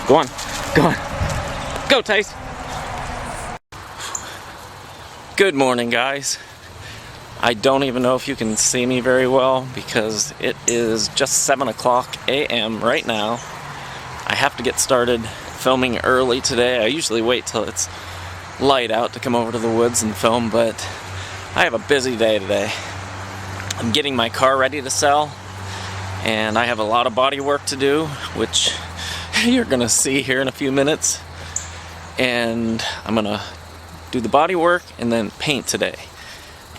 Go on. Go on. Go, Tice. Good morning, guys. I don't even know if you can see me very well because it is just 7 o'clock a.m. right now. I have to get started filming early today. I usually wait till it's light out to come over to the woods and film, but I have a busy day today. I'm getting my car ready to sell, and I have a lot of body work to do, which you're gonna see here in a few minutes. And I'm gonna do the body work and then paint today.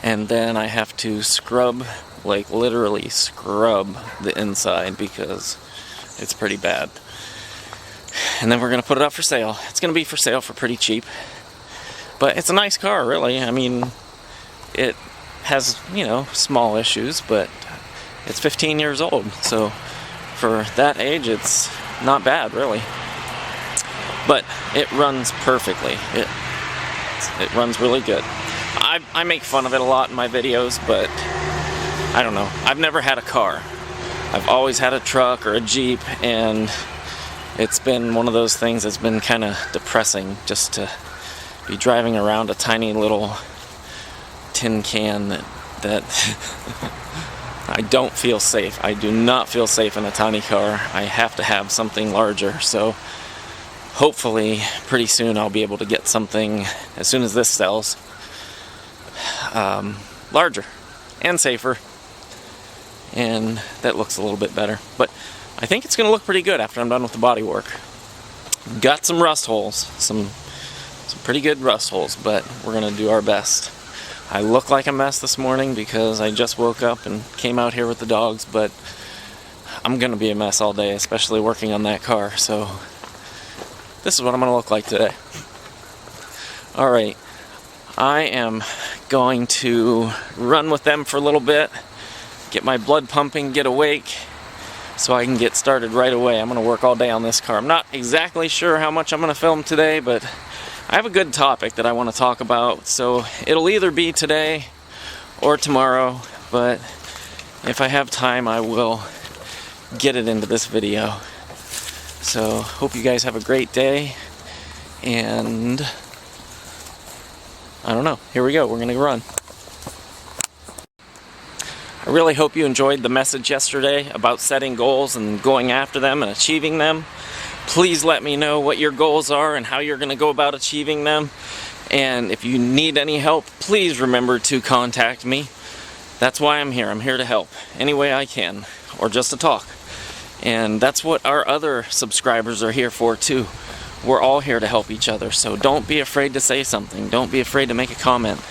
And then I have to scrub, like literally scrub the inside because it's pretty bad. And then we're gonna put it up for sale. It's gonna be for sale for pretty cheap. But it's a nice car, really. I mean, it has, you know, small issues, but it's 15 years old. So for that age, it's not bad, really. But it runs perfectly. It runs really good. I make fun of it a lot in my videos, but I don't know. I've never had a car. I've always had a truck or a Jeep, and it's been one of those things that's been kind of depressing just to be driving around a tiny little tin can that I don't feel safe. I do not feel safe in a tiny car. I have to have something larger, so hopefully pretty soon I'll be able to get something, as soon as this sells, larger and safer, and that looks a little bit better. But I think it's gonna look pretty good after I'm done with the body work. Got some rust holes, some pretty good rust holes, but we're gonna do our best. I look like a mess this morning because I just woke up and came out here with the dogs, but I'm gonna be a mess all day, especially working on that car. So this is what I'm gonna look like today. All right, I am going to run with them for a little bit, get my blood pumping, get awake, so I can get started right away. I'm gonna work all day on this car. I'm not exactly sure how much I'm gonna film today, but I have a good topic that I want to talk about, so it'll either be today or tomorrow, but if I have time, I will get it into this video. So, hope you guys have a great day, and I don't know, here we go, we're gonna run. I really hope you enjoyed the message yesterday about setting goals and going after them and achieving them. Please let me know what your goals are and how you're going to go about achieving them. And if you need any help, please remember to contact me. That's why I'm here. I'm here to help any way I can, or just to talk. And that's what our other subscribers are here for too. We're all here to help each other, so don't be afraid to say something. Don't be afraid to make a comment.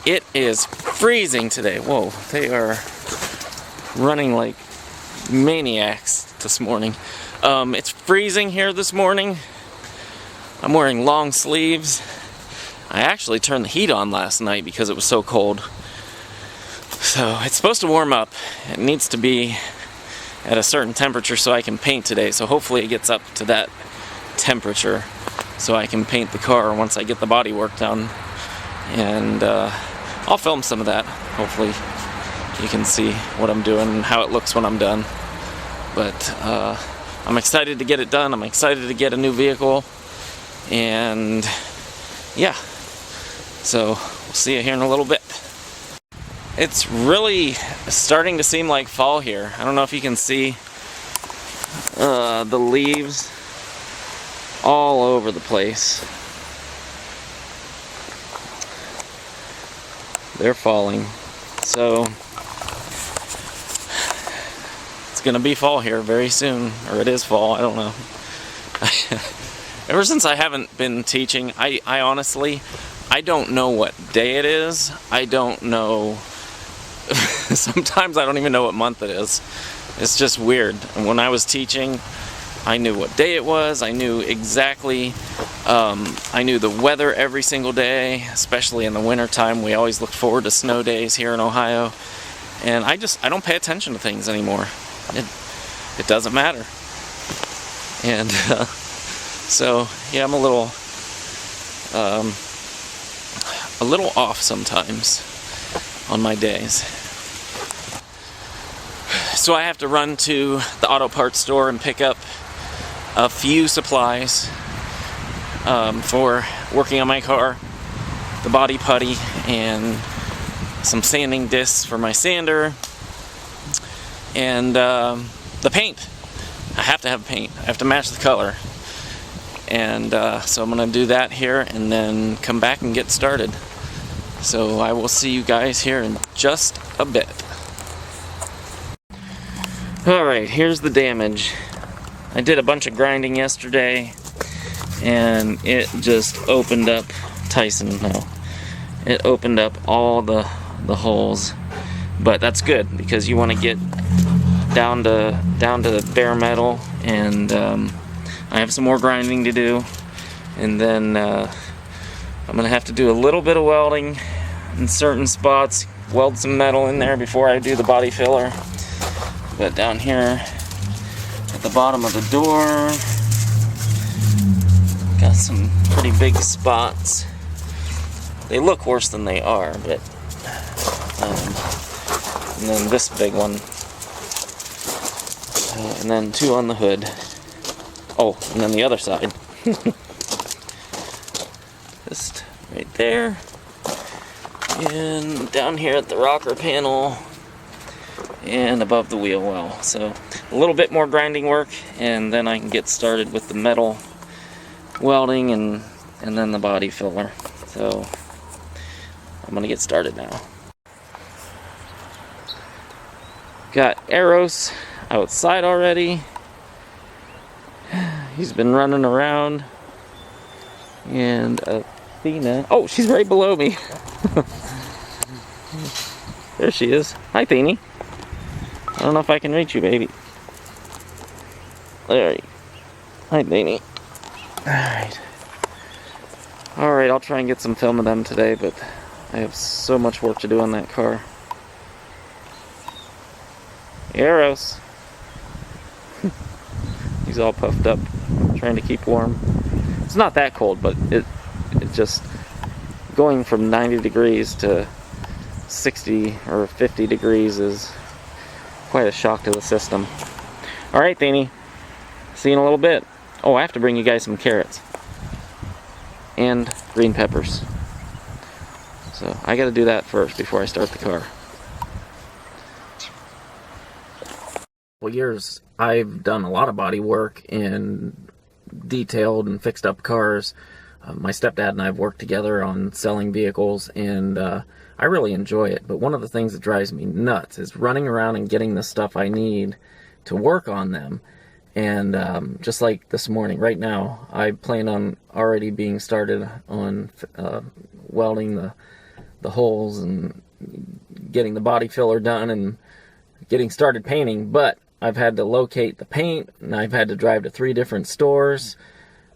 It is freezing today. Whoa, they are running like maniacs this morning. It's freezing here this morning. I'm wearing long sleeves. I actually turned the heat on last night because it was so cold. So it's supposed to warm up. It needs to be at a certain temperature so I can paint today. So hopefully it gets up to that temperature so I can paint the car once I get the body work done. And I'll film some of that. Hopefully you can see what I'm doing and how it looks when I'm done. But I'm excited to get it done. I'm excited to get a new vehicle. And yeah, so we'll see you here in a little bit. It's really starting to seem like fall here. I don't know if you can see the leaves all over the place. They're falling. So it's gonna be fall here very soon, or it is fall, I don't know. Ever since I haven't been teaching, I honestly, I don't know what day it is. I don't know, sometimes I don't even know what month it is. It's just weird. And when I was teaching, I knew what day it was. I knew exactly, I knew the weather every single day, especially in the winter time. We always look forward to snow days here in Ohio. And I don't pay attention to things anymore. It doesn't matter. And so yeah, I'm a little off sometimes on my days. So I have to run to the auto parts store and pick up a few supplies for working on my car. The body putty and some sanding discs for my sander. And the paint. I have to have paint. I have to match the color. And so I'm going to do that here and then come back and get started. So I will see you guys here in just a bit. Alright, here's the damage. I did a bunch of grinding yesterday and it just opened up it opened up all the holes. But that's good because you want to get down to bare metal, and I have some more grinding to do, and then I'm gonna have to do a little bit of welding in certain spots, weld some metal in there before I do the body filler. But down here at the bottom of the door, got some pretty big spots. They look worse than they are, but and then this big one, and then two on the hood. Oh, and then the other side. Just right there. And down here at the rocker panel. And above the wheel well. So a little bit more grinding work, and then I can get started with the metal welding and then the body filler. So I'm gonna get started now. Got Eros outside already. He's been running around. And Athena, oh, she's right below me. There she is. Hi, Athena. I don't know if I can reach you, baby. There you go. Hi, Athena. Alright. Alright, I'll try and get some film of them today, but I have so much work to do on that car. Eros. He's all puffed up, trying to keep warm. It's not that cold, but it just going from 90 degrees to 60 or 50 degrees is quite a shock to the system. Alright, Thaney. See you in a little bit. Oh, I have to bring you guys some carrots. And green peppers. So, I gotta do that first before I start the car. For years, I've done a lot of body work and detailed and fixed up cars. My stepdad and I have worked together on selling vehicles, and I really enjoy it. But one of the things that drives me nuts is running around and getting the stuff I need to work on them. And just like this morning, right now, I plan on already being started on welding the holes and getting the body filler done and getting started painting. But I've had to locate the paint, and I've had to drive to 3 different stores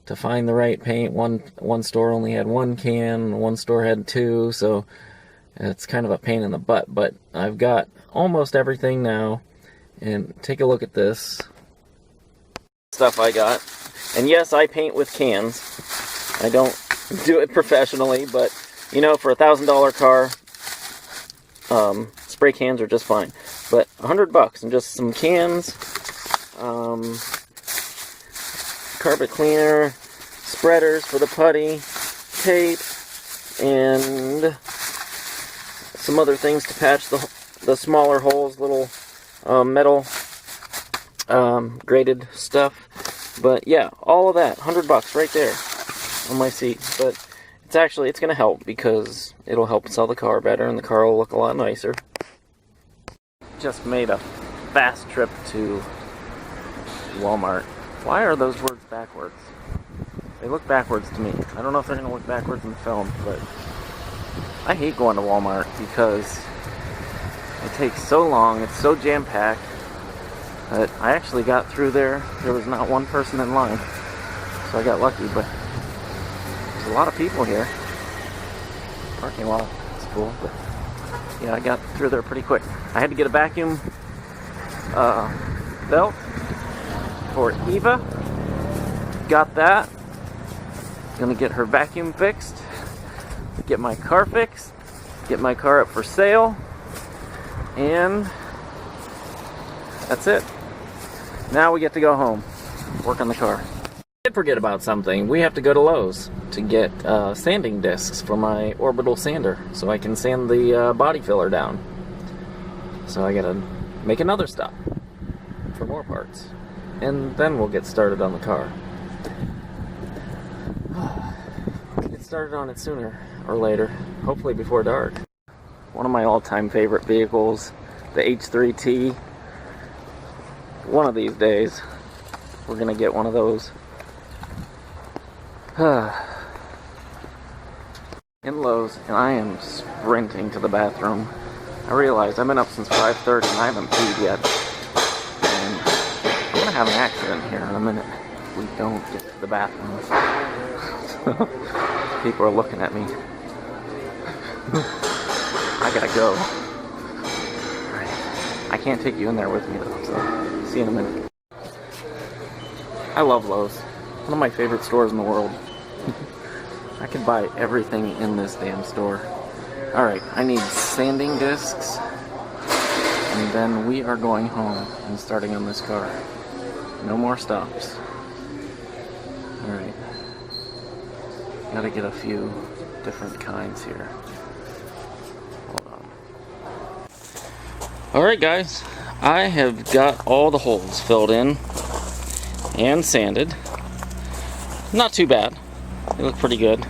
to find the right paint. One store only had 1 can, one store had 2, so it's kind of a pain in the butt. But I've got almost everything now, and take a look at this stuff I got. And yes, I paint with cans. I don't do it professionally, but you know, for a $1,000 car, spray cans are just fine. But $100 and just some cans, carpet cleaner, spreaders for the putty, tape, and some other things to patch the smaller holes, little metal graded stuff. But yeah, all of that, $100 right there on my seat. But it's going to help because it'll help sell the car better and the car will look a lot nicer. Just made a fast trip to Walmart. Why are those words backwards? They look backwards to me. I don't know if they're going to look backwards in the film, but I hate going to Walmart because it takes so long, it's so jam-packed, that I actually got through there. There was not one person in line, so I got lucky, but there's a lot of people here. Parking lot is cool, but yeah, I got through there pretty quick. I had to get a vacuum belt for Eva. Got that. Gonna get her vacuum fixed. Get my car fixed. Get my car up for sale. And that's it. Now we get to go home, work on the car. I did forget about something. We have to go to Lowe's to get sanding discs for my orbital sander so I can sand the body filler down. So I gotta make another stop for more parts, and then we'll get started on the car. We'll get started on it sooner or later, hopefully before dark. One of my all-time favorite vehicles, the H3T. One of these days, we're gonna get one of those. In Lowe's, and I am sprinting to the bathroom. I realized I've been up since 5:30 and I haven't peed yet. And I'm gonna have an accident here in a minute if we don't get to the bathroom. People are looking at me. I gotta go. Alright. I can't take you in there with me though, so see you in a minute. I love Lowe's. One of my favorite stores in the world. I could buy everything in this damn store. Alright, I need sanding discs, and then we are going home and starting on this car. No more stops. Alright. Gotta get a few different kinds here. Hold on. Alright guys, I have got all the holes filled in and sanded. Not too bad. They look pretty good.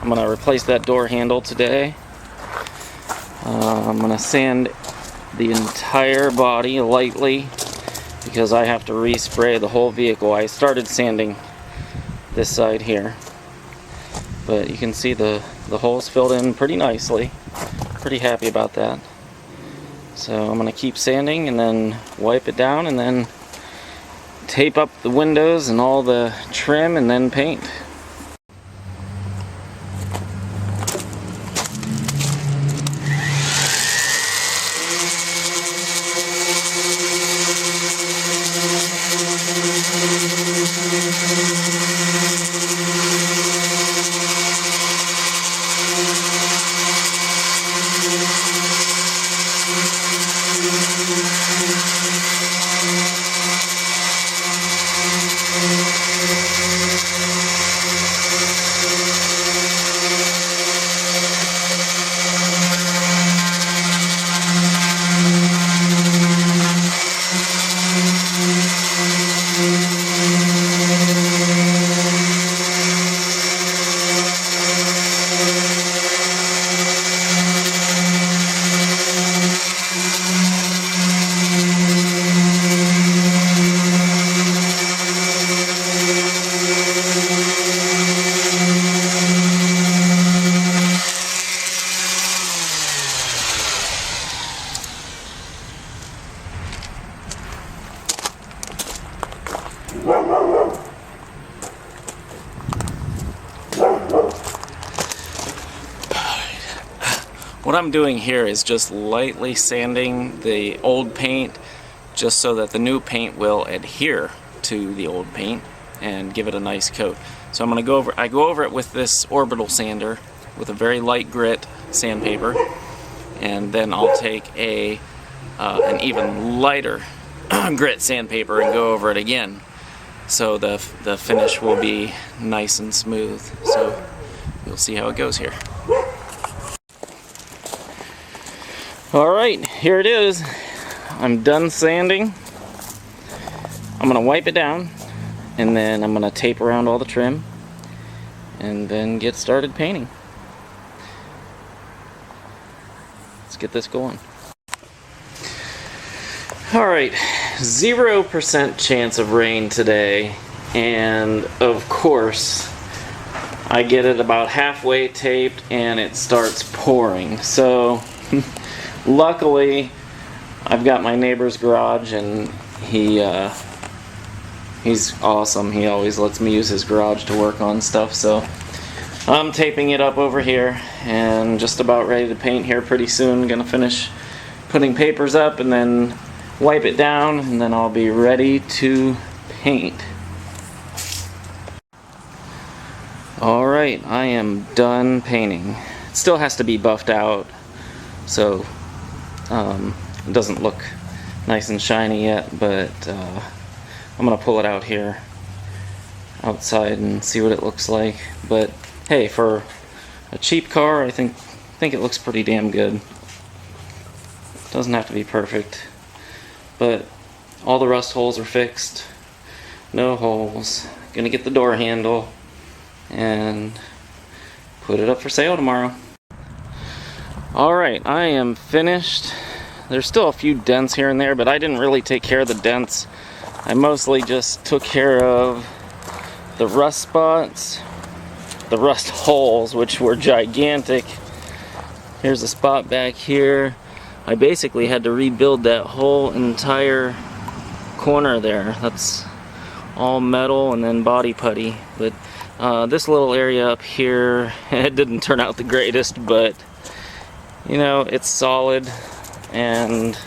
I'm going to replace that door handle today. I'm going to sand the entire body lightly because I have to respray the whole vehicle. I started sanding this side here, but you can see the holes filled in pretty nicely. Pretty happy about that. So I'm going to keep sanding and then wipe it down and then tape up the windows and all the trim and then paint. What I'm doing here is just lightly sanding the old paint just so that the new paint will adhere to the old paint and give it a nice coat. So I'm going to go over it with this orbital sander with a very light grit sandpaper, and then I'll take an even lighter grit sandpaper and go over it again, so the finish will be nice and smooth. So you'll see how it goes here. Alright, here it is. I'm done sanding. I'm going to wipe it down, and then I'm going to tape around all the trim, and then get started painting. Let's get this going. Alright, 0% chance of rain today, and of course I get it about halfway taped and it starts pouring. So luckily I've got my neighbor's garage, and he's awesome. He always lets me use his garage to work on stuff, so I'm taping it up over here and just about ready to paint here pretty soon. Gonna finish putting papers up and then wipe it down, and then I'll be ready to paint. Alright, I am done painting. It still has to be buffed out, so it doesn't look nice and shiny yet, but I'm gonna pull it out here outside and see what it looks like. But hey, for a cheap car, I think it looks pretty damn good. Doesn't have to be perfect, but all the rust holes are fixed. No holes. Gonna get the door handle and put it up for sale tomorrow. Alright, I am finished. There's still a few dents here and there, but I didn't really take care of the dents. I mostly just took care of the rust spots, the rust holes, which were gigantic. Here's a spot back here. I basically had to rebuild that whole entire corner there. That's all metal and then body putty. But this little area up here, it didn't turn out the greatest, but you know, it's solid and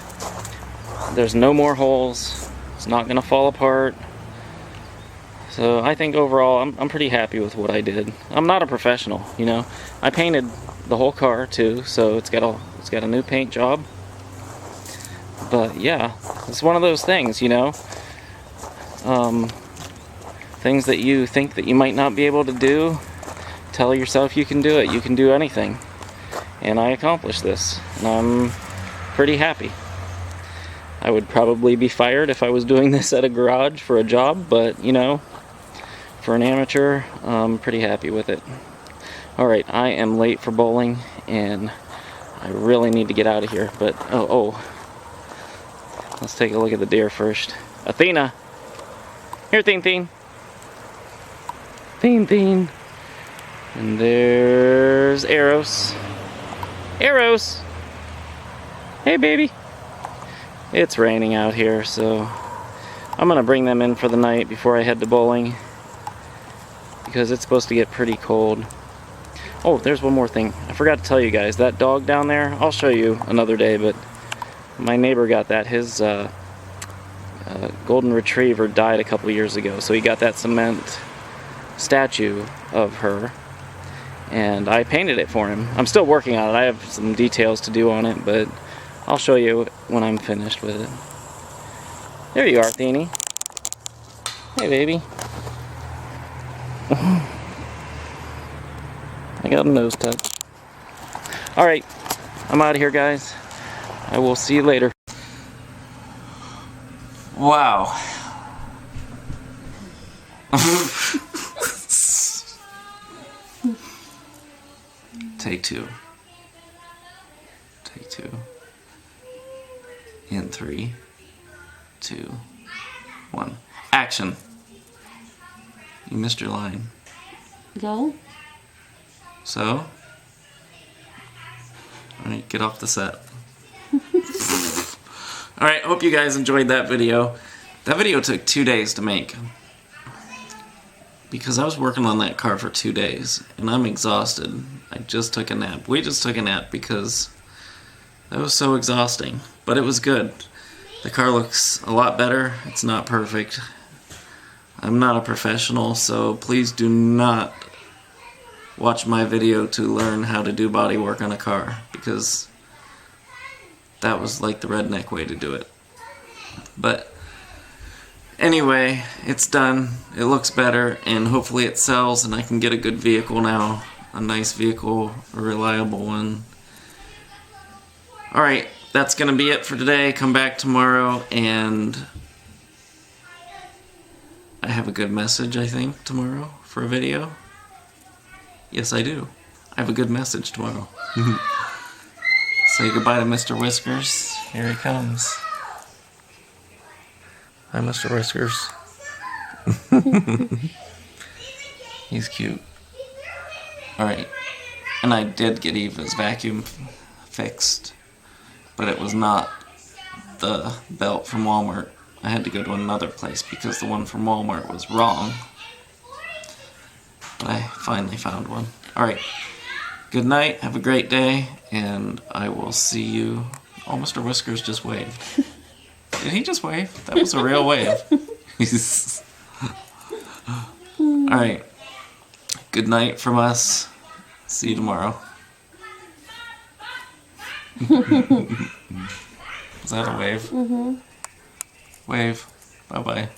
there's no more holes. It's not gonna fall apart. So I think overall I'm pretty happy with what I did. I'm not a professional, you know. I painted the whole car too, so it's got a new paint job. But yeah, it's one of those things, you know. Things that you think that you might not be able to do, tell yourself you can do it. You can do anything. And I accomplished this, and I'm pretty happy. I would probably be fired if I was doing this at a garage for a job, but you know, for an amateur, I'm pretty happy with it. Alright, I am late for bowling, and I really need to get out of here, but oh. Let's take a look at the deer first. Athena! Here, Theen Theen! Theen Theen! And there's Eros. Eros! Hey, baby! It's raining out here, so I'm gonna bring them in for the night before I head to bowling, because it's supposed to get pretty cold. Oh, there's one more thing. I forgot to tell you guys, that dog down there, I'll show you another day, but my neighbor got that. His golden retriever died a couple years ago, so he got that cement statue of her, and I painted it for him. I'm still working on it. I have some details to do on it, but I'll show you when I'm finished with it. There you are, Theenie. Hey, baby. I got a nose touch. Alright, I'm out of here, guys. I will see you later. Wow. Take two. Take two. In 3, 2, 1. Action. You missed your line. Go. So? Alright, get off the set. Alright, hope you guys enjoyed that video. That video took 2 days to make, because I was working on that car for 2 days, and I'm exhausted. I just took a nap. We just took a nap because that was so exhausting, but it was good. The car looks a lot better. It's not perfect. I'm not a professional, so please do not watch my video to learn how to do body work on a car, because that was like the redneck way to do it. But anyway, it's done. It looks better, and hopefully it sells and I can get a good vehicle now. A nice vehicle, a reliable one. Alright, that's gonna be it for today. Come back tomorrow, and I have a good message, I think, tomorrow for a video. Yes, I do. I have a good message tomorrow. Say goodbye to Mr. Whiskers. Here he comes. Hi, Mr. Whiskers. He's cute. Alright. And I did get Eva's vacuum fixed, but it was not the belt from Walmart. I had to go to another place because the one from Walmart was wrong. But I finally found one. Alright. Good night, have a great day, and I will see you. Oh, Mr. Whiskers just waved. Did he just wave? That was a real wave. Alright. Good night from us. See you tomorrow. Is that a wave? Mm-hmm. Wave. Bye-bye.